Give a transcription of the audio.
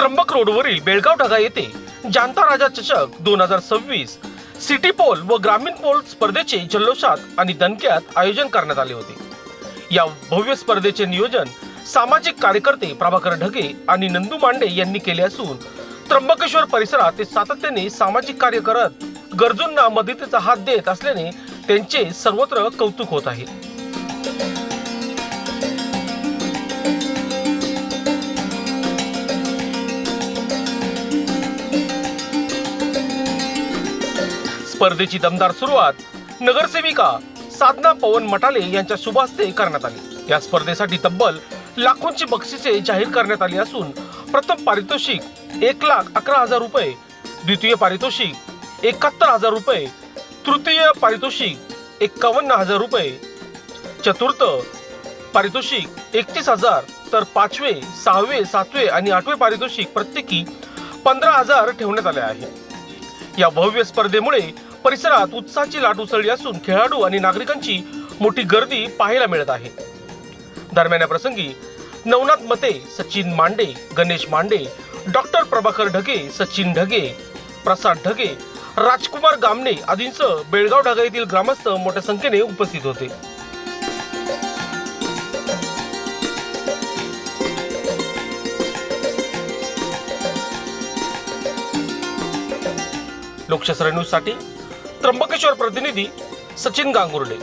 त्र्यंबक रोडवरील बेळगाव ढगा येथे जाणता राजा चषक 2026 सिटी पोल व ग्रामीण पोल स्पर्धेचे जल्लोषात आणि दणक्यात आयोजन करण्यात आले होते। या भव्य स्पर्धेचे नियोजन सामाजिक कार्यकर्ते प्रभाकर ढगे आणि नंदू मांडे यांनी केले असून त्र्यंबकेश्वर परिसरात ते सातत्याने सामाजिक कार्य करत गरजूंना मदतीचा हात देत असल्याने त्यांचे सर्वत्र कौतुक होत आहे। स्पर्धेची दमदार सुरुवात नगरसेविका साधना पवन मटाले यांच्या शुभ हस्ते करण्यात आली। या स्पर्धेसाठी तब्बल लाखोंची बक्षिसे जाहीर करण्यात आली असून प्रथम पारितोषिक 1,11,000 रुपये, द्वितीय पारितोषिक 71,000 रुपये, तृतीय पारितोषिक 51,000 रुपये, चतुर्थ पारितोषिक 31,000 तर पाचवे, सहावे, सातवे आणि आठवे पारितोषिक प्रत्येकी 15,000 ठेवण्यात आले आहे। या भव्य स्पर्धेमुळे परिसरात उत्साहाची लाट उसळली असून खेळाडू आणि नागरिकांची मोठी गर्दी पाहायला मिळत आहे। दरम्यान या प्रसंगी नवनाथ मते, सचिन मांडे, गणेश मांडे, डॉक्टर प्रभाकर ढगे, सचिन ढगे, प्रसाद ढगे, राजकुमार गामने आदींसह बेळगाव ढगा येथील ग्रामस्थ मोठ्या संख्येने उपस्थित होते। लोकशास्त्र न्यूज साठी त्र्यंबकेश्वर प्रतिनिधी सचिन गांगुर्डे।